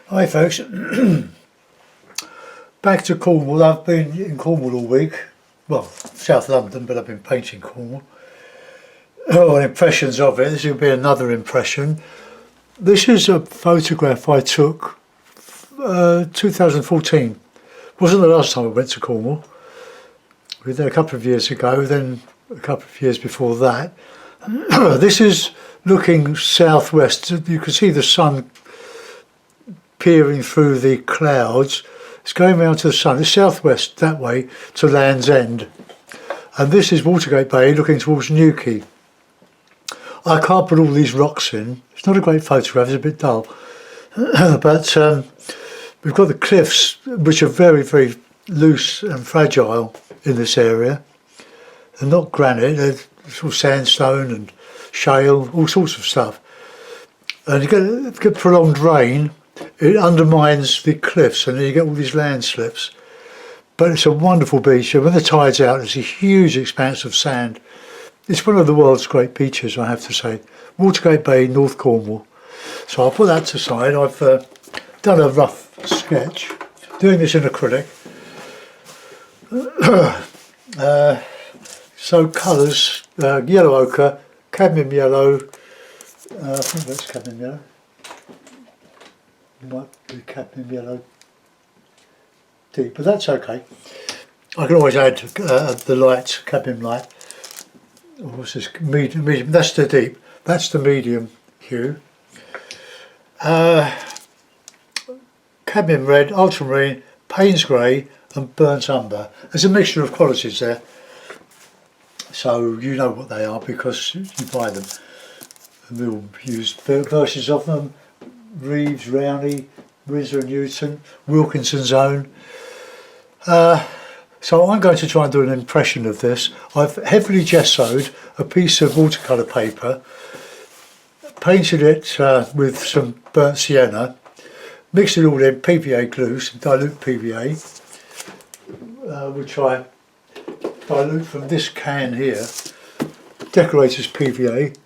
Hi folks, back to Cornwall. I've been in Cornwall all week, well South London, but I've been painting Cornwall. Oh, impressions of it. This will be another impression. This is a photograph I took 2014. Wasn't the last time I went to Cornwall. We were there a couple of years ago, then a couple of years before that. This is looking southwest. You can see the sun peering through the clouds. It's going round to the sun. It's southwest that way to Land's End. And this is Watergate Bay looking towards Newquay. I can't put all these rocks in. It's not a great photograph, it's a bit dull. But we've got the cliffs, which are very, very loose and fragile in this area. They're not granite, they're sort of sandstone and shale, all sorts of stuff. And you get prolonged rain, it undermines the cliffs and then you get all these landslips. But it's a wonderful beach, and when the tide's out there's a huge expanse of sand. It's one of the world's great beaches, I have to say. Watergate Bay, North Cornwall. So I'll put that to the side. I've done a rough sketch, doing this in acrylic. So colours, yellow ochre, cadmium yellow, I think that's cadmium yellow. Might be cadmium yellow deep, but that's okay. I can always add the light, cadmium light. What's this? Medium. That's the deep. That's the medium hue. Cadmium red, ultramarine, Payne's grey, and burnt umber. There's a mixture of qualities there, so you know what they are because you buy them. And we all use versions of them. Reeves, Rowney, Winsor & Newton, Wilkinson's own. So I'm going to try and do an impression of this. I've heavily gessoed a piece of watercolour paper, painted it with some burnt sienna, mixed it all in PVA glue, some dilute PVA, which I dilute from this can here, Decorator's PVA,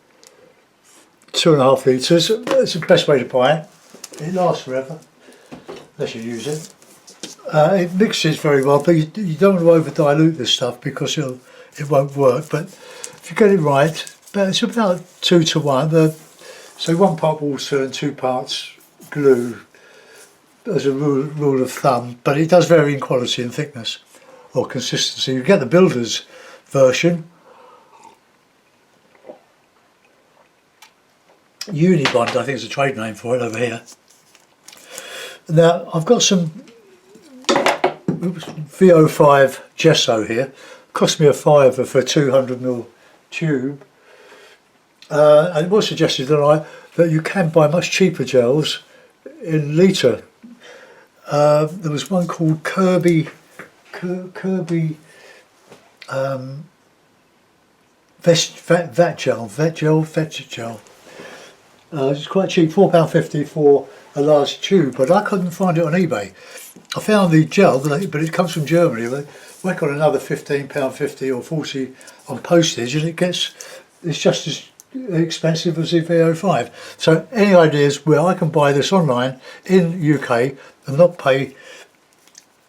2.5 litres. It's the best way to buy it. It lasts forever, unless you use it. It mixes very well, but you don't want to over dilute this stuff because it won't work. But if you get it right, it's about 2 to 1. So 1 part water and 2 parts glue as a rule of thumb. But it does vary in quality and thickness or consistency. You get the builder's version. Unibond, I think is a trade name for it over here. Now I've got some VO5 gesso here. Cost me a fiver for a 200ml tube. And it was suggested that you can buy much cheaper gels in litre. There was one called Kirby Vet Gel. It's quite cheap, £4.50 for a large tube, but I couldn't find it on eBay. I found the gel, but it comes from Germany. They whack on another £15.50 or 40 on postage, and it's just as expensive as the VO5. So any ideas where I can buy this online in UK and not pay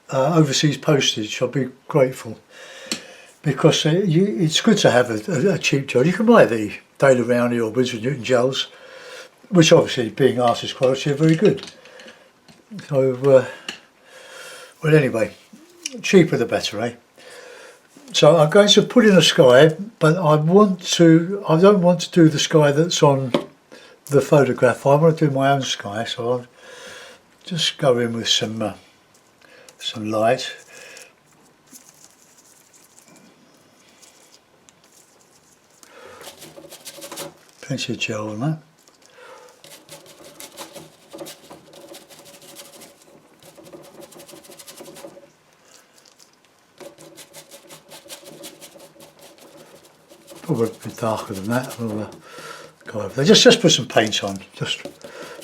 overseas postage, I'll be grateful. Because it's good to have a cheap gel. You can buy the Daily Rowney or Winsor & Newton gels, which obviously, being artist quality, are very good. So, well anyway, cheaper the better, eh? So I'm going to put in a sky, but I don't want to do the sky that's on the photograph. I want to do my own sky, so I'll just go in with some light. Plenty of gel on that. Probably a bit darker than that. We'll go over there. Just put some paint on, just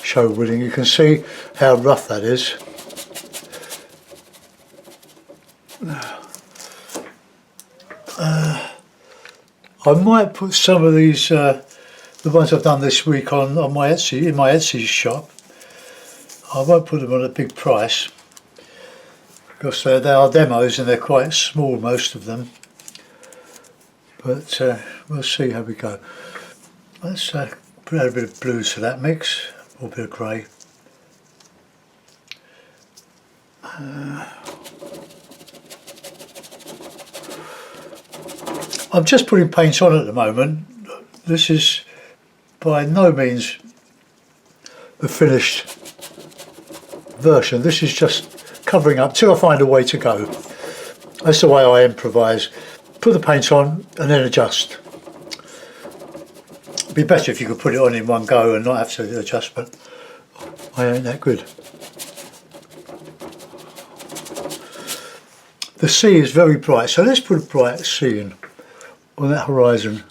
show willing. You can see how rough that is. I might put some of these, the ones I've done this week, on my Etsy, in my Etsy shop. I won't put them on a big price because they are demos and they're quite small, most of them. But we'll see how we go. Let's put out a bit of blue to that mix, or a bit of grey. I'm just putting paint on at the moment. This is by no means the finished version. This is just covering up till I find a way to go. That's the way I improvise. Put the paint on and then adjust. It'd be better if you could put it on in one go and not have to adjust, but I ain't that good. The sea is very bright, so let's put a bright sea in on that horizon,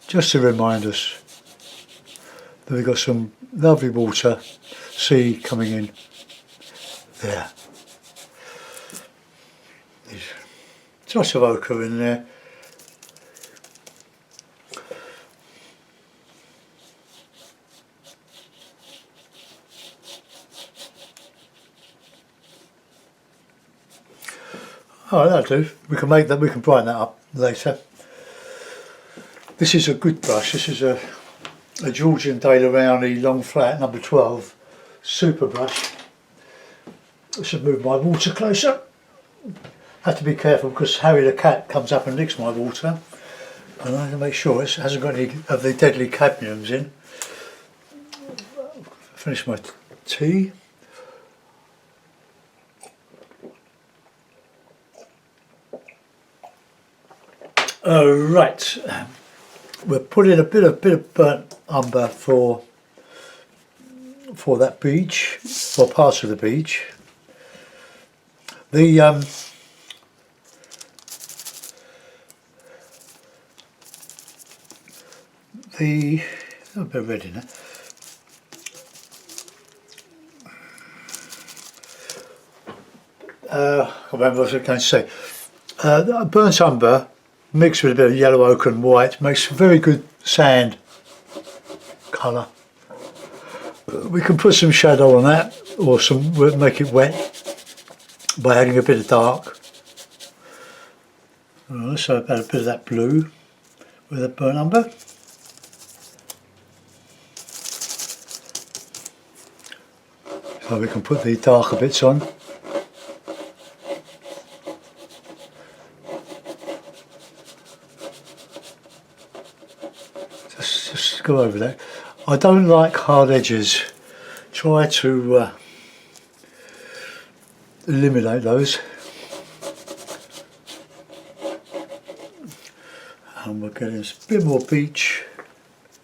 just to remind us that we've got some lovely water, sea coming in there. There's lots of ochre in there. Oh, that'll do. We can make that. We can brighten that up later. This is a good brush. This is a Georgian De La Rowney long flat number 12 super brush. I should move my water closer. Have to be careful because Harry the cat comes up and licks my water, and I have to make sure it hasn't got any of the deadly cadmiums in. Finish my tea. Right, we're putting a bit of burnt umber for that beach, or parts of the beach. The a bit of red in there. I can't remember what I was going to say. Burnt umber mixed with a bit of yellow ochre and white makes a very good sand colour. We can put some shadow on that, or make it wet by adding a bit of dark. So about a bit of that blue with the burnt umber. So we can put the darker bits on. Just go over that. I don't like hard edges. Try to eliminate those. And we're getting a bit more beach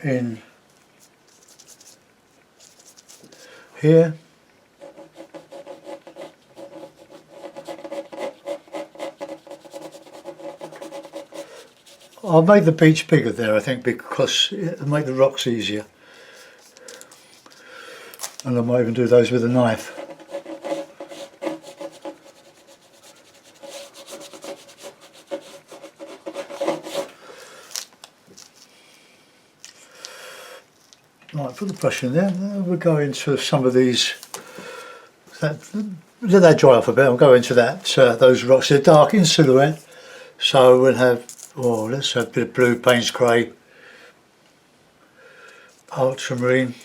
in here. I'll make the beach bigger there, I think, because it'll make the rocks easier. And I might even do those with a knife. Right, put the brush in there. We'll go into some of these. Let that dry off a bit. I'll go into that. Those rocks. They're dark in silhouette, so we'll have. Oh, let's have a bit of blue, Payne's grey, ultramarine.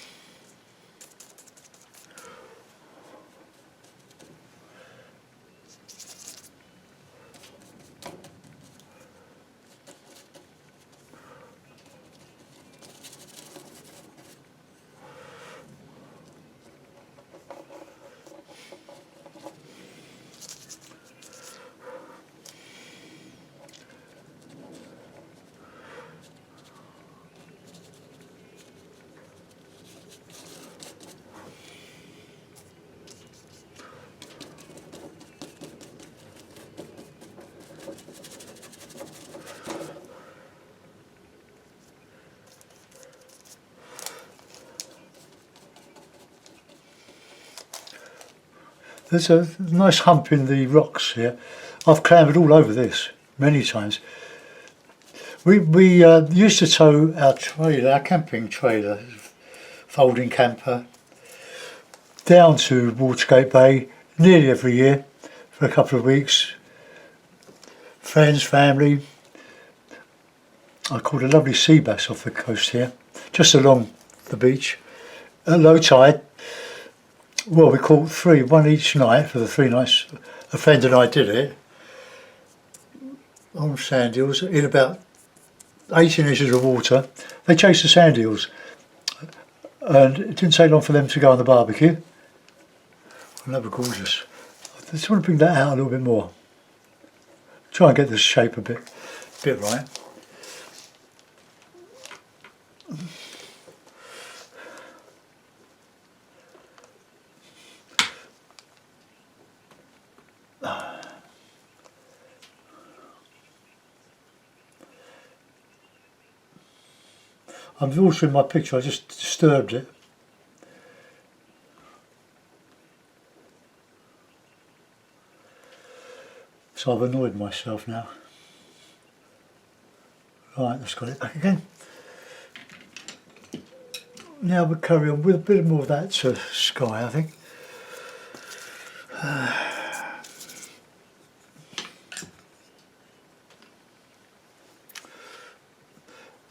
There's a nice hump in the rocks here. I've clambered all over this many times. We used to tow our trailer, our camping trailer, folding camper, down to Watergate Bay nearly every year for a couple of weeks. Friends, family. I caught a lovely sea bass off the coast here, just along the beach. At low tide, well, we caught three, one each night for the 3 nights. A friend and I did it on sand eels in about 18 inches of water. They chased the sand eels, and it didn't take long for them to go on the barbecue. And they were gorgeous. I just want to bring that out a little bit more. Try and get the shape a bit right. I'm altering my picture, I just disturbed it. So I've annoyed myself now. Right, let's got it back again. Now we'll carry on with a bit more of that sky, I think.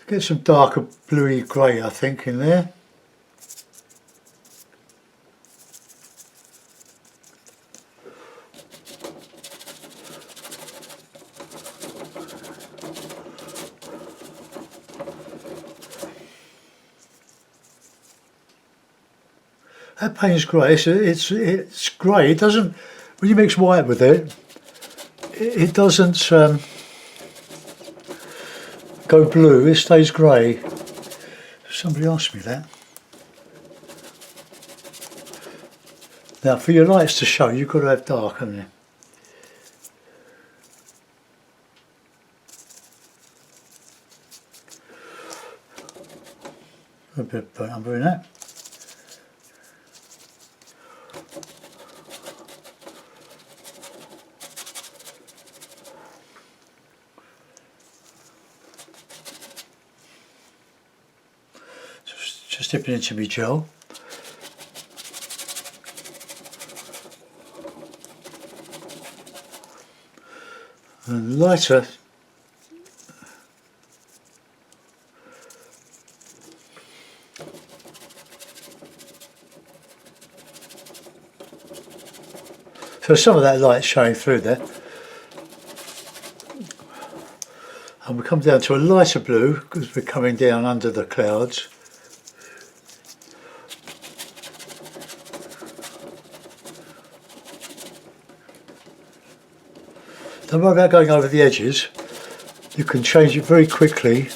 Get some darker bluey grey, I think, in there. That Payne's grey, it's grey. It doesn't, when you mix white with it, it doesn't go blue, it stays grey. Somebody asked me that. Now for your lights to show, you've got to have dark, haven't you? A bit of burnt umber in that. Just dipping into my gel. And lighter. So some of that light showing through there. And we come down to a lighter blue because we're coming down under the clouds. Don't worry about going over the edges, you can change it very quickly.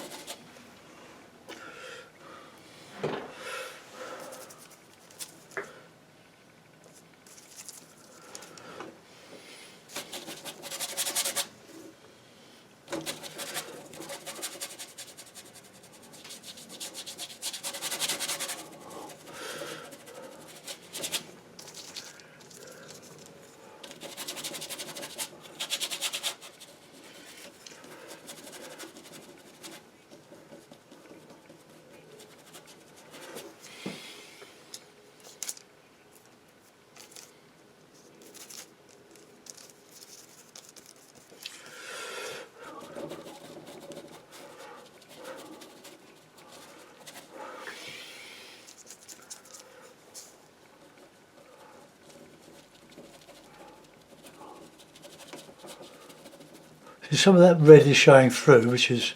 Some of that red is showing through, which is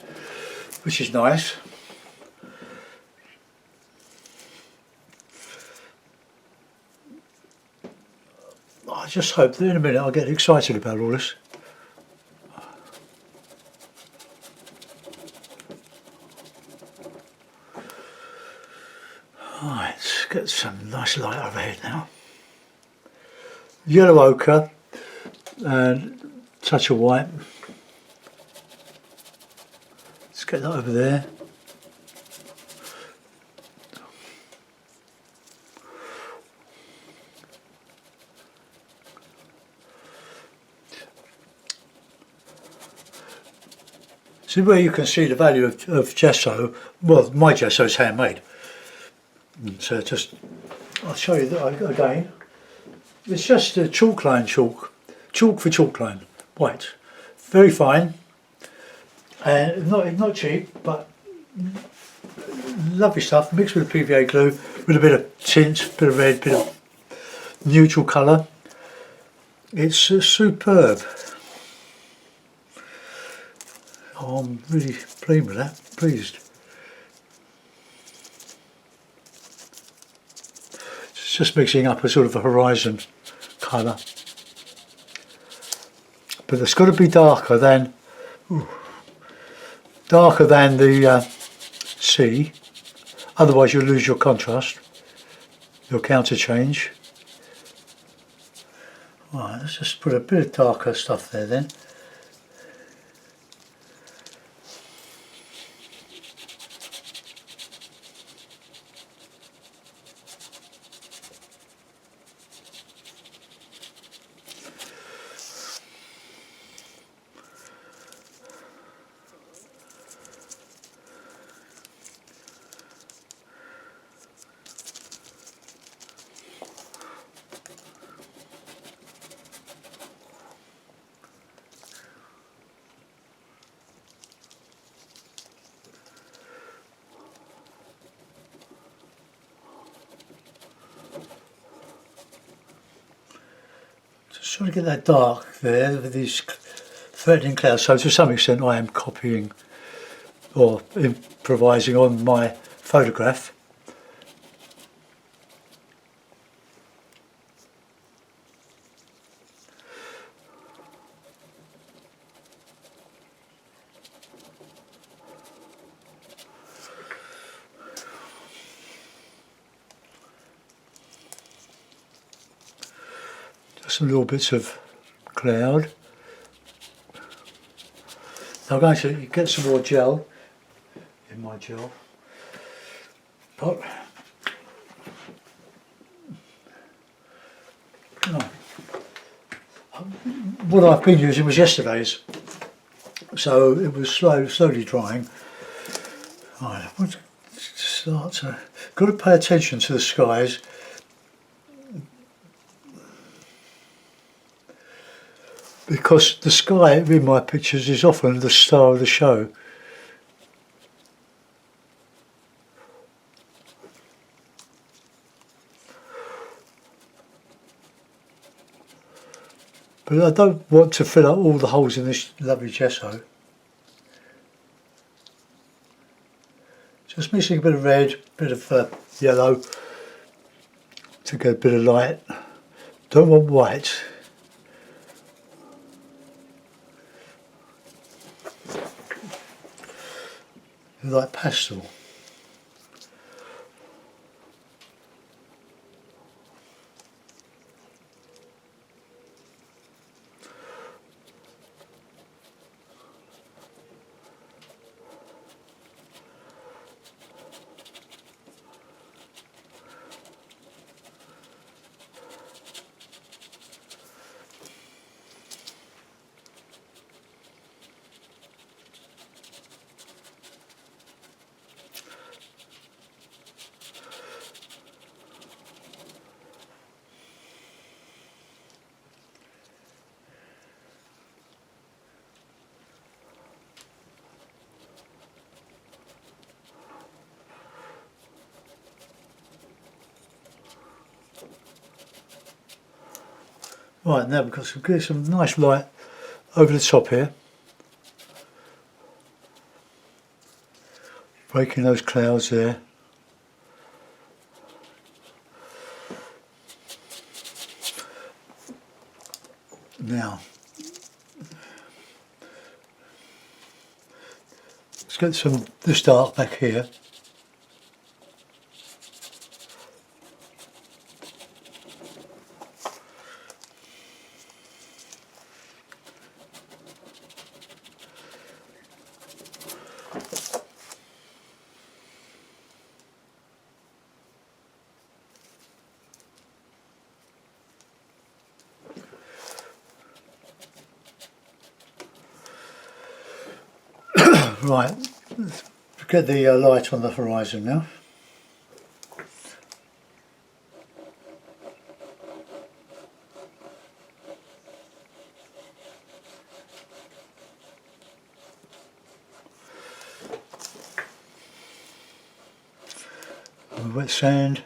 nice. I just hope that in a minute I'll get excited about all this. Right, let's get some nice light overhead now. Yellow ochre and touch of white. Let's get that over there. So where you can see the value of gesso, well, my gesso is handmade. So just I'll show you that again. It's just a chalk line chalk for chalk line, white, very fine, and not cheap, but lovely stuff. Mixed with PVA glue, with a bit of tint, bit of red, bit of neutral colour. It's superb. Oh, I'm really pleased with that. Pleased. It's just mixing up a sort of a horizon colour, but it's got to be darker than the sea. Otherwise, you'll lose your contrast, your counter change. Right, let's just put a bit of darker stuff there then. Trying to get that dark there with these threatening clouds. So to some extent I am copying or improvising on my photograph. Some little bits of cloud. Now I'm going to get some more gel in my gel pot. What I've been using was yesterday's, so it was slowly drying. Right, got to pay attention to the skies. Because the sky in my pictures is often the star of the show. But I don't want to fill up all the holes in this lovely gesso. Just mixing a bit of red, a bit of yellow to get a bit of light. Don't want white. Like pastel. Right, now we've got some nice light over the top here. Breaking those clouds there. Now, let's get this dark back here. Right, let's get the light on the horizon now. some wet sand.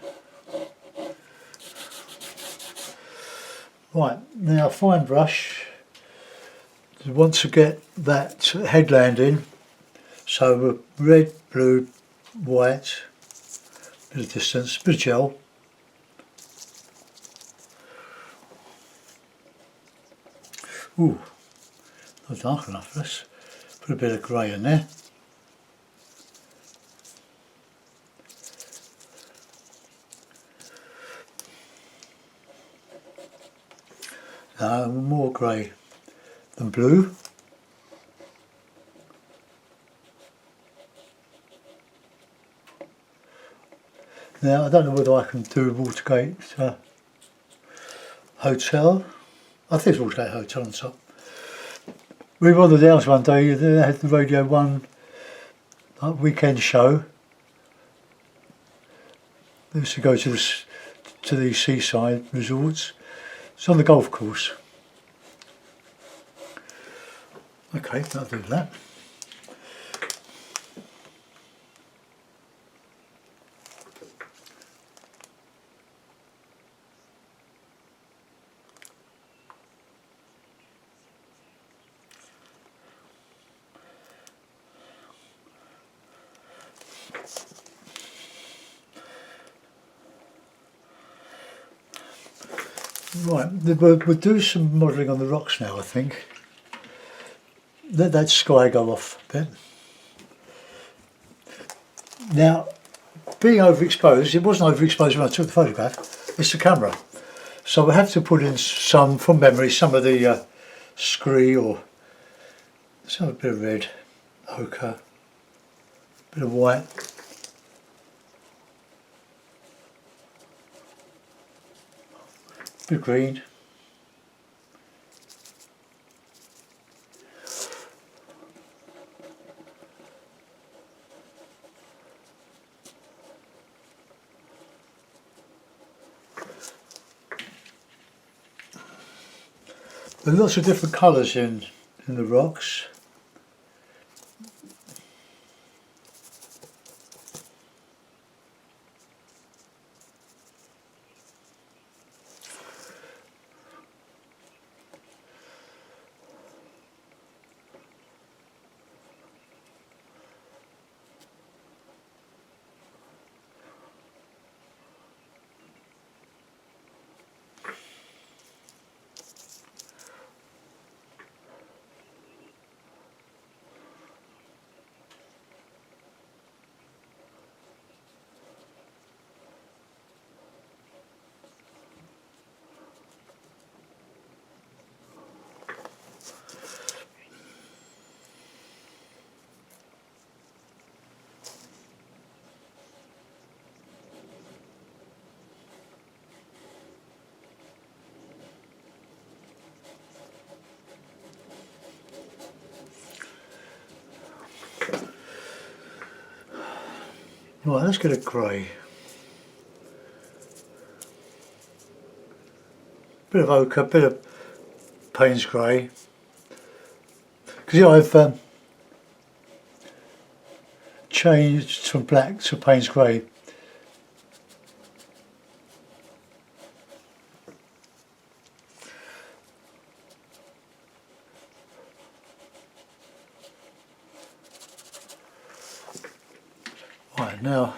Right, now fine brush. You want to get that headland in. So red, blue, white, bit of distance, bit of gel. Ooh, not dark enough. Let's put a bit of grey in there. More grey than blue. Now I don't know whether I can do Watergate Hotel. I think it's Watergate Hotel on top. We were on the Downs one day. They had the Radio 1 weekend show. They used to go to the seaside resorts. It's on the golf course. Okay, I'll do that. Right, we'll do some modelling on the rocks now, I think. Let that sky go off a bit. Now, being overexposed, it wasn't overexposed when I took the photograph, it's the camera. So we have to put in some, from memory, some of the scree or some a bit of red, ochre, a bit of white. Bit of green. There are lots of different colours in the rocks. Right, let's get a grey. Bit of ochre, bit of Payne's grey. Because I've changed from black to Payne's grey. Right, now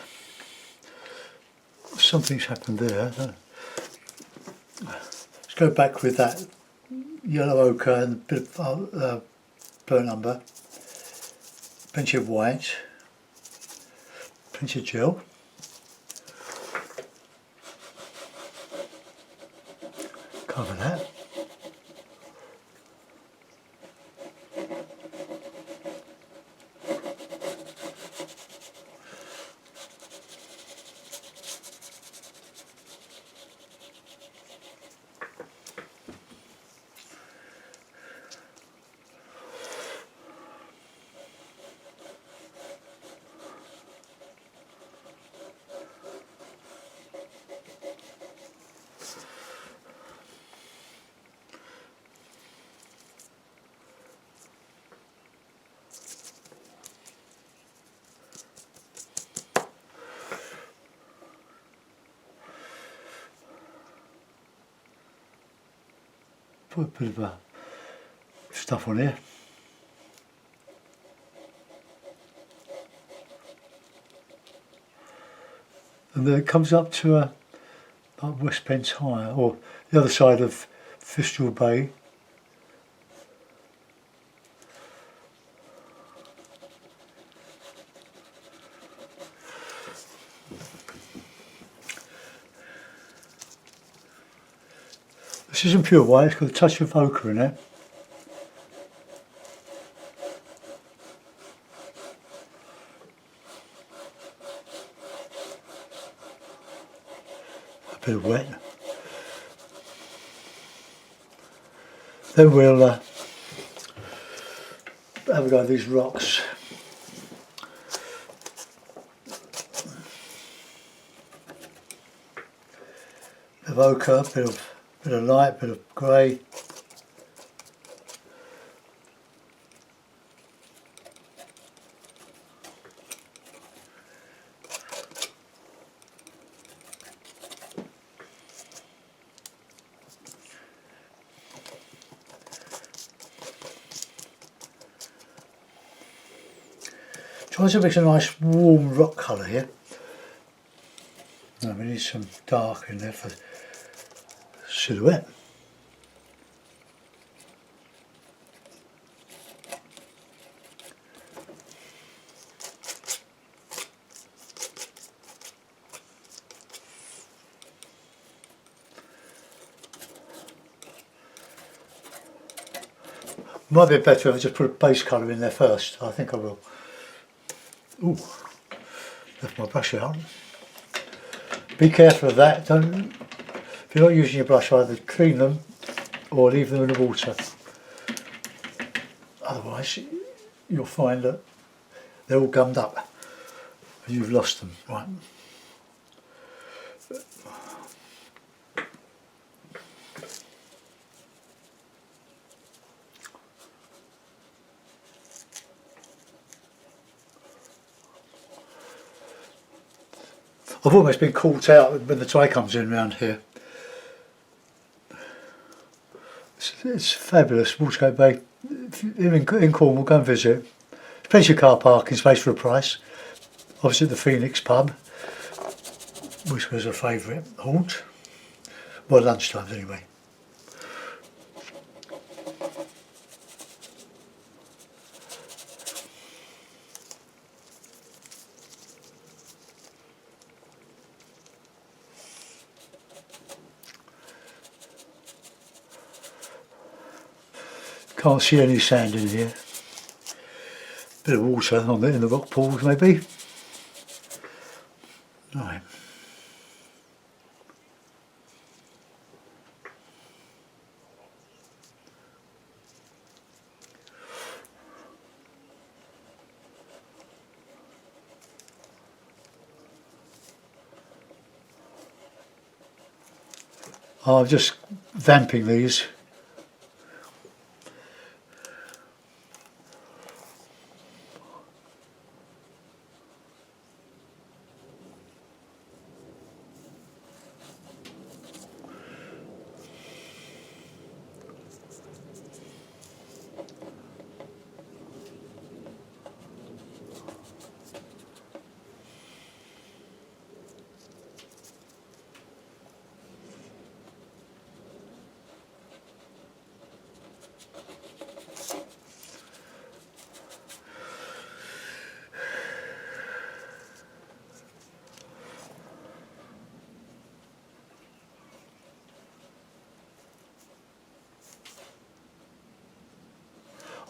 something's happened there. Let's go back with that yellow ochre and a bit of burnt umber, plenty of white, plenty of gel. Cover that. put a bit of stuff on here. And then it comes up to like West Pence High, or the other side of Fistral Bay. This isn't pure white, it's got a touch of ochre in it. A bit of wet. Then we'll have a go at these rocks. Bit of ochre, bit of light, bit of grey. Try to mix a nice warm rock colour here. No, we need some dark in there for silhouette. Might be better if I just put a base colour in there first. I think I will. Ooh, left my brush out. Be careful of that. Don't. If you're not using your brush, either clean them or leave them in the water. Otherwise, you'll find that they're all gummed up and you've lost them. Right. I've almost been caught out when the tide comes in round here. It's fabulous, Watergate Bay. If you're in Cornwall, go and visit. There's plenty of car parking space for a price. Opposite the Phoenix pub, which was a favourite haunt. Well, lunchtimes anyway. Can't see any sand in here. Bit of water on there in the rock pools maybe. Right. I'm just vamping these.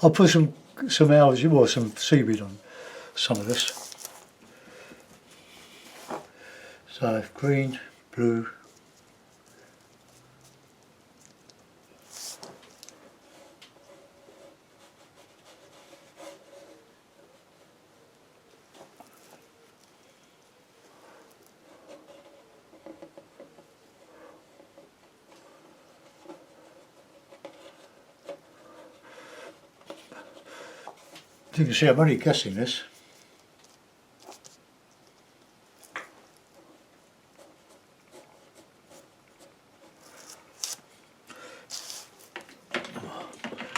I'll put some algae or some seaweed on some of this. So green, blue. As you can see, I'm only guessing this.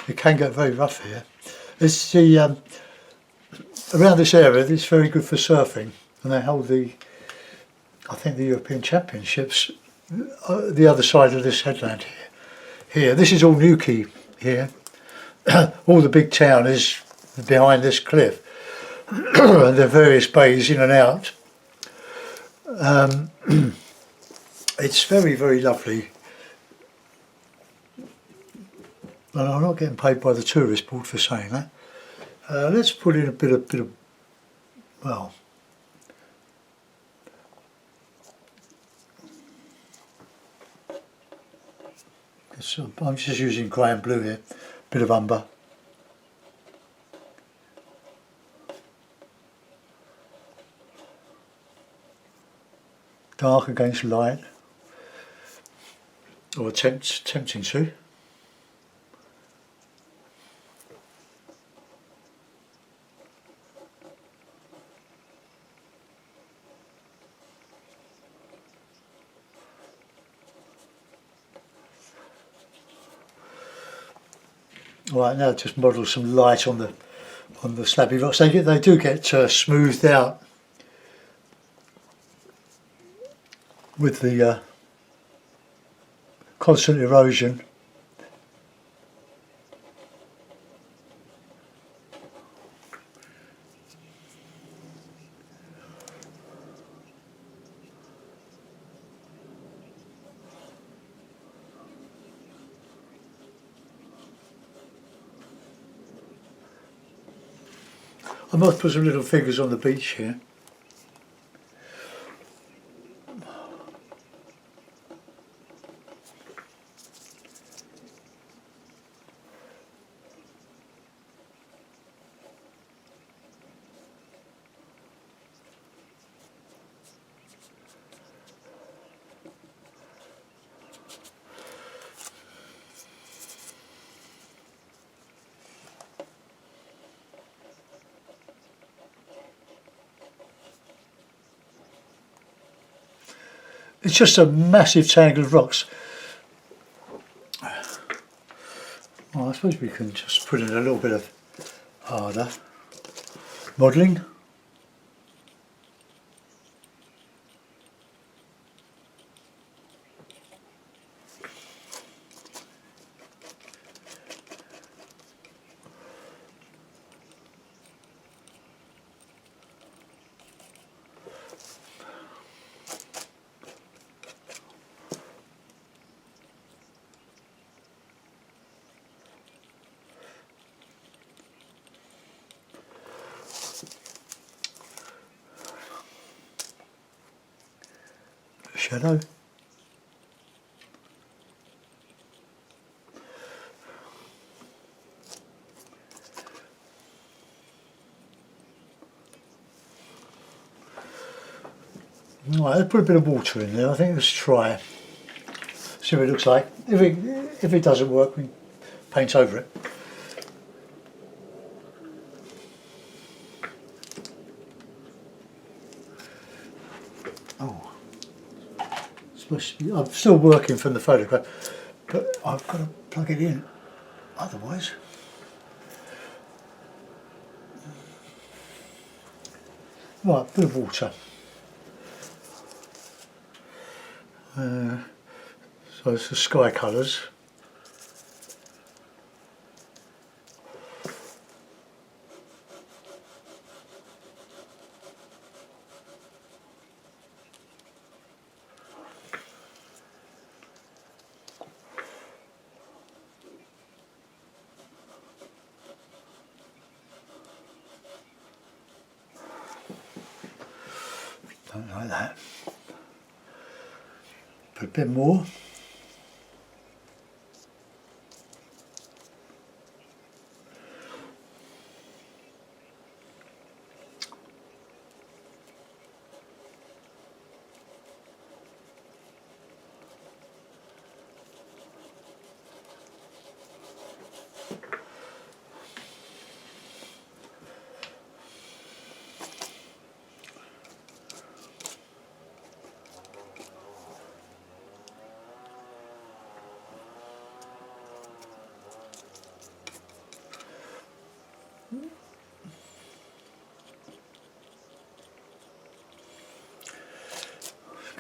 it can get very rough here. It's the around this area. It's very good for surfing, and they hold I think the European Championships the other side of this headland here. Here, this is all Newquay here. All the big town is behind this cliff, and there are various bays in and out. It's very, very lovely. And I'm not getting paid by the tourist board for saying that. Let's put in a bit of well, I'm just using grey and blue here, bit of umber. Dark against light, or tempting to. Right, now just model some light on the slabby rocks. They do get smoothed out with the constant erosion. I must put some little figures on the beach here. It's just a massive tangle of rocks. Well, I suppose we can just put in a little bit of harder modelling. Shadow. Right, let's put a bit of water in there. I think let's try. See what it looks like. If it doesn't work, we paint over it. Oh. I'm still working from the photograph, but I've got to plug it in, otherwise. Right, bit of water. So it's the sky colours. Something like that. Put a bit more.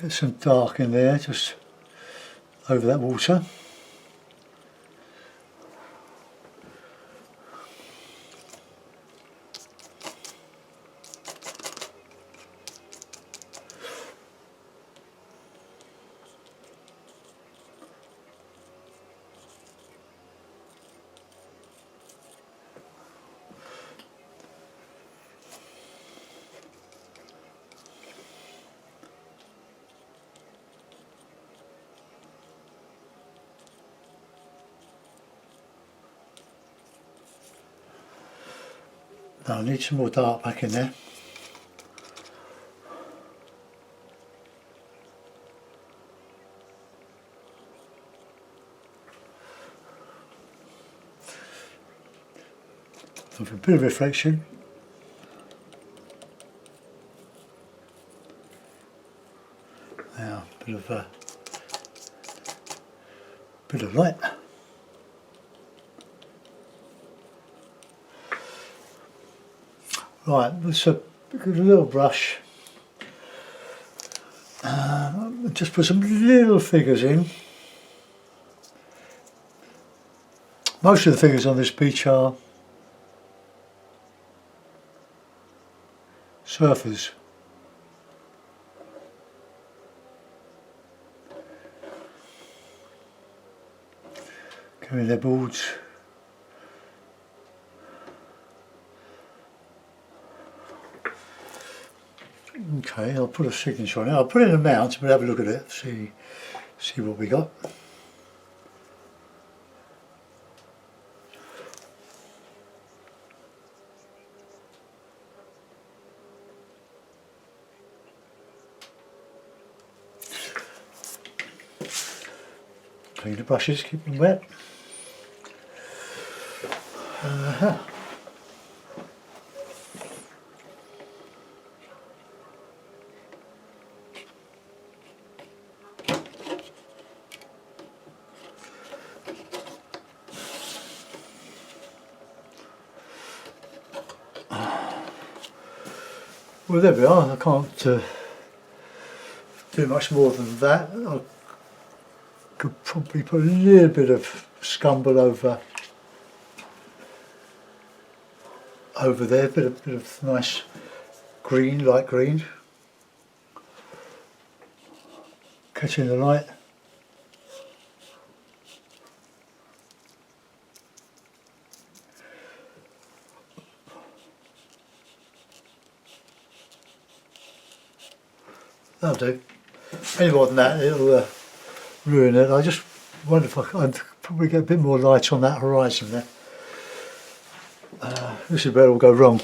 Get some dark in there, just over that water. Now I need some more dark back in there. So for a bit of reflection. Now a bit of light. Right, let's a little brush. Just put some little figures in. Most of the figures on this beach are surfers. Carrying their boards. Okay, I'll put a signature on it. I'll put in a mount, but have a look at it, see what we got. Clean the brushes, keep them wet. Well, there we are. I can't do much more than that. I could probably put a little bit of scumble over there, bit of nice green, light green, catching the light. That'll do. Any more than that, it'll ruin it. I just wonder if I'd probably get a bit more light on that horizon there. This is where it'll go wrong.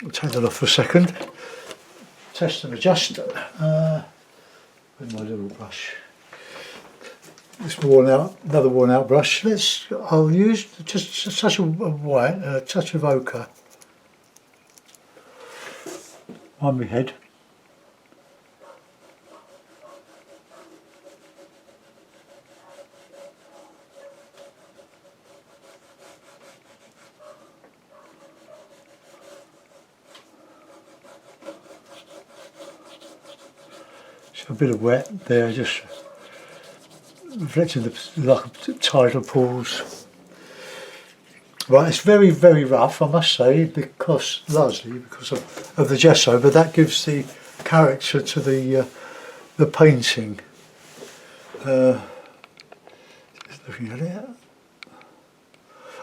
I'll take that off for a second. Test and adjust. With my little brush. This worn out, another worn out brush. I'll use just a touch of white, a touch of ochre on my head. A bit of wet there, just reflecting the tidal pools. Right, it's very, very rough, I must say, largely because of the gesso, but that gives the character to the painting. Just looking at it,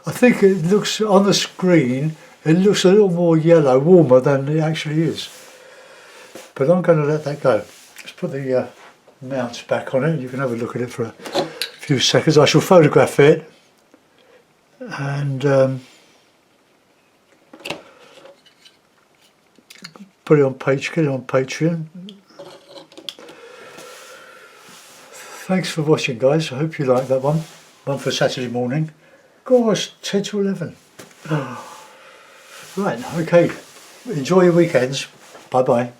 I think it looks on the screen. It looks a little more yellow, warmer than it actually is. But I'm going to let that go. Let's put the mounts back on it. You can have a look at it for a few seconds. I shall photograph it and put it on get it on Patreon. Thanks for watching, guys. I hope you liked that one for Saturday morning. Gosh, 10 to 11. Right, okay. Enjoy your weekends. Bye bye.